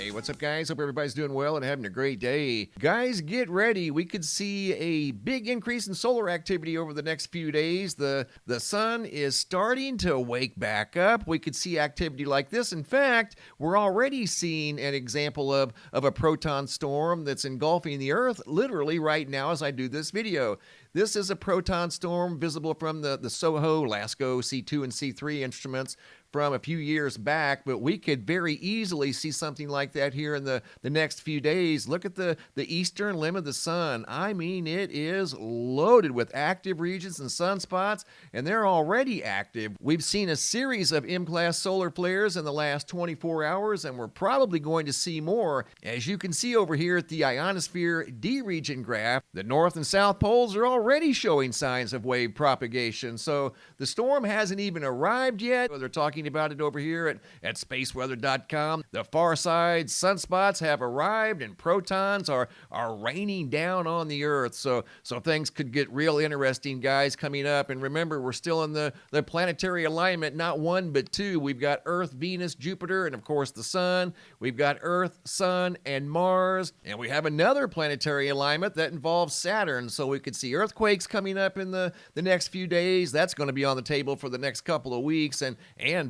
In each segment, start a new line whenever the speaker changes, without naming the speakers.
Hey, what's up, guys? Hope everybody's doing well and having a great day. Guys, get ready. We could see a big increase in solar activity over the next few days. The sun is starting to wake back up. We could see activity like this. In fact, we're already seeing an example of a proton storm that's engulfing the Earth literally right now as I do this video. This is a proton storm visible from the SOHO, LASCO, C2, and C3 instruments from a few years back, but we could very easily see something like that here in the next few days. Look at the eastern limb of the sun. I mean, it is loaded with active regions and sunspots, and they're already active. We've seen a series of M-class solar flares in the last 24 hours, and we're probably going to see more. As you can see over here at the ionosphere D region graph, the north and south poles are already showing signs of wave propagation. So the storm hasn't even arrived yet. They're talking about it over here at spaceweather.com. The far side sunspots have arrived and protons are raining down on the Earth. So things could get real interesting, guys, coming up. And remember, we're still in the planetary alignment, not one but two. We've got Earth, Venus, Jupiter, and of course the sun. We've got Earth, Sun, and Mars. And we have another planetary alignment that involves Saturn. So we could see earthquakes coming up in the next few days. That's going to be on the table for the next couple of weeks, and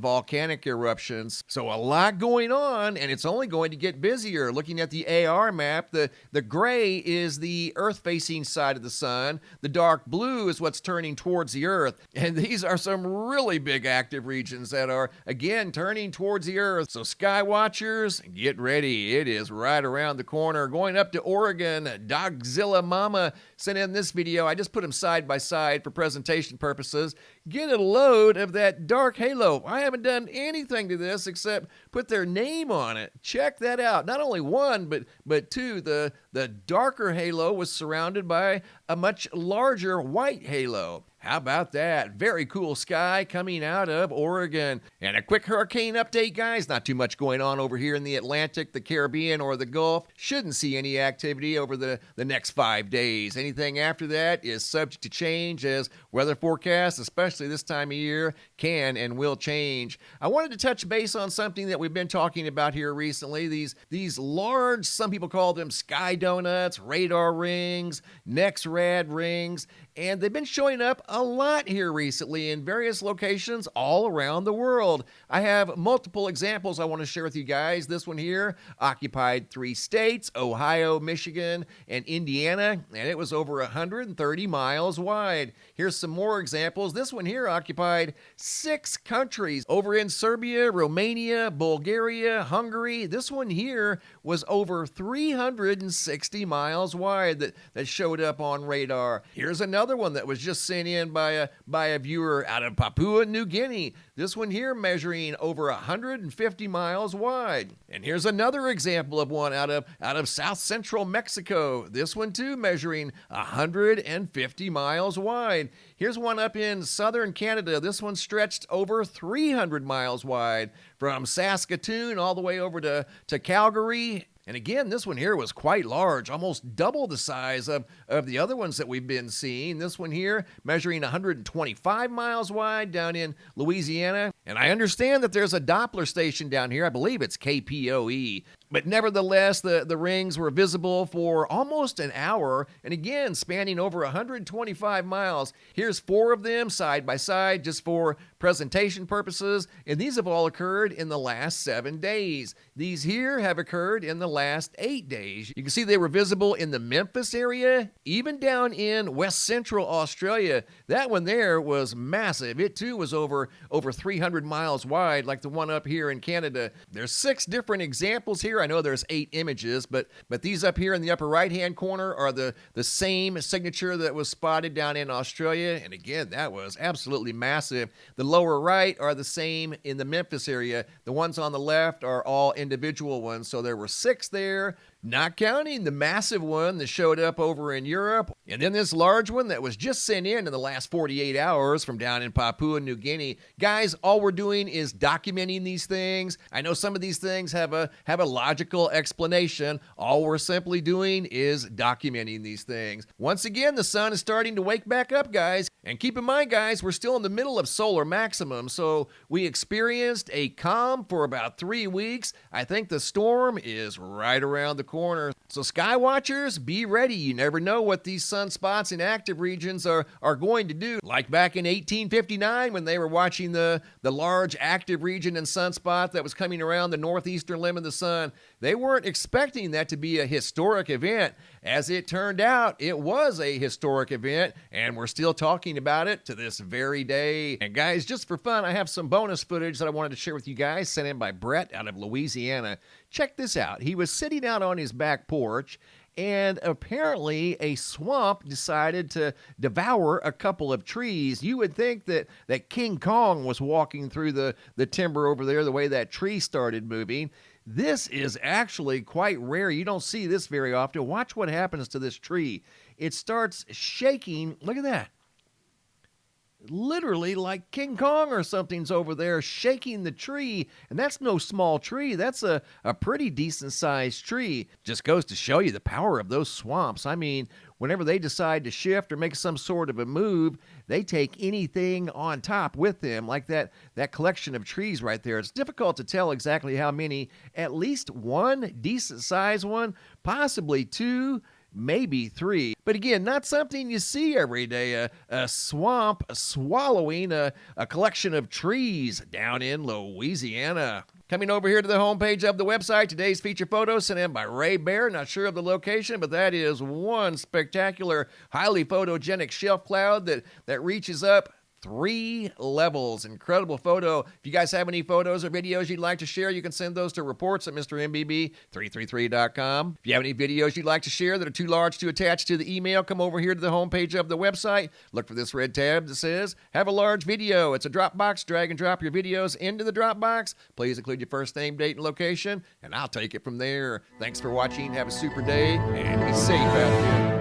volcanic eruptions. So a lot going on, and it's only going to get busier. Looking at the AR map, the gray is the Earth-facing side of the sun. The dark blue is what's turning towards the Earth. And these are some really big active regions that are, again, turning towards the Earth. So sky watchers, get ready. It is right around the corner. Going up to Oregon, Dogzilla Mama sent in this video. I just put them side by side for presentation purposes. Get a load of that dark halo. I haven't done anything to this except put their name on it. Check that out. Not only one, but two. The darker halo was surrounded by a much larger white halo. How about that? Very cool sky coming out of Oregon. And a quick hurricane update, guys. Not too much going on over here in the Atlantic, the Caribbean, or the Gulf. Shouldn't see any activity over the next 5 days. Anything after that is subject to change as weather forecasts, especially this time of year, can and will change. I wanted to touch base on something that we've been talking about here recently. These large, some people call them sky donuts, radar rings, NEXRAD rings, and they've been showing up a lot here recently in various locations all around the world. I have multiple examples I want to share with you guys. This one here occupied 3 states, Ohio, Michigan, and Indiana, and it was over 130 miles wide. Here's some more examples. This one here occupied 6 countries over in Serbia, Romania, Bulgaria, Hungary. This one here was over 360 miles wide that showed up on radar. Here's another one that was just sent in by a viewer out of Papua New Guinea. This one here measuring over 150 miles wide. And here's another example of one out of South Central Mexico. This one too measuring 150 miles wide. Here's one up in southern Canada. This one stretched over 300 miles wide from Saskatoon all the way over to Calgary. And again, this one here was quite large, almost double the size of the other ones that we've been seeing. This one here measuring 125 miles wide down in Louisiana. And I understand that there's a Doppler station down here. I believe it's KPOE. But nevertheless, the rings were visible for almost an hour, and again, spanning over 125 miles. Here's 4 of them side by side just for presentation purposes, and these have all occurred in the last 7 days. These here have occurred in the last 8 days. You can see they were visible in the Memphis area, even down in west central Australia. That one there was massive. It too was over 300 miles wide, like the one up here in Canada. There's 6 different examples here. I know there's 8 images, but these up here in the upper right-hand corner are the same signature that was spotted down in Australia. And again, that was absolutely massive. The lower right are the same in the Memphis area. The ones on the left are all individual ones. So there were 6 there, not counting the massive one that showed up over in Europe. And then this large one that was just sent in the last 48 hours from down in Papua New Guinea. Guys, all we're doing is documenting these things. I know some of these things have a logical explanation. All we're simply doing is documenting these things. Once again, the sun is starting to wake back up, guys. And keep in mind, guys, we're still in the middle of solar maximum, so we experienced a calm for about 3 weeks. I think the storm is right around the corner. So sky watchers, be ready. You never know what these sunspots in active regions are going to do. Like back in 1859 when they were watching the large active region and sunspot that was coming around the northeastern limb of the sun. They weren't expecting that to be a historic event. As it turned out, it was a historic event, and we're still talking about it to this very day. And guys, just for fun, I have some bonus footage that I wanted to share with you guys, sent in by Brett out of Louisiana. Check this out. He was sitting out on his back porch, and apparently a swamp decided to devour a couple of trees. You would think that King Kong was walking through the timber over there, the way that tree started moving. This is actually quite rare. You don't see this very often. Watch what happens to this tree. It starts shaking. Look at that. Literally like King Kong or something's over there shaking the tree. And that's no small tree. That's a pretty decent sized tree. Just goes to show you the power of those swamps. I mean, whenever they decide to shift or make some sort of a move, they take anything on top with them, like that collection of trees right there. It's difficult to tell exactly how many. At least one decent sized one, possibly two, maybe three. But again, not something you see every day. A swamp swallowing a collection of trees down in Louisiana. Coming over here to the homepage of the website, today's feature photo sent in by Ray Bear. Not sure of the location, but that is one spectacular, highly photogenic shelf cloud that reaches up 3 levels. Incredible photo. If you guys have any photos or videos you'd like to share, you can send those to reports at MrMBB333.com. If you have any videos you'd like to share that are too large to attach to the email, come over here to the homepage of the website. Look for this red tab that says, have a large video. It's a Dropbox. Drag and drop your videos into the Dropbox. Please include your first name, date, and location, and I'll take it from there. Thanks for watching. Have a super day, and be safe out there.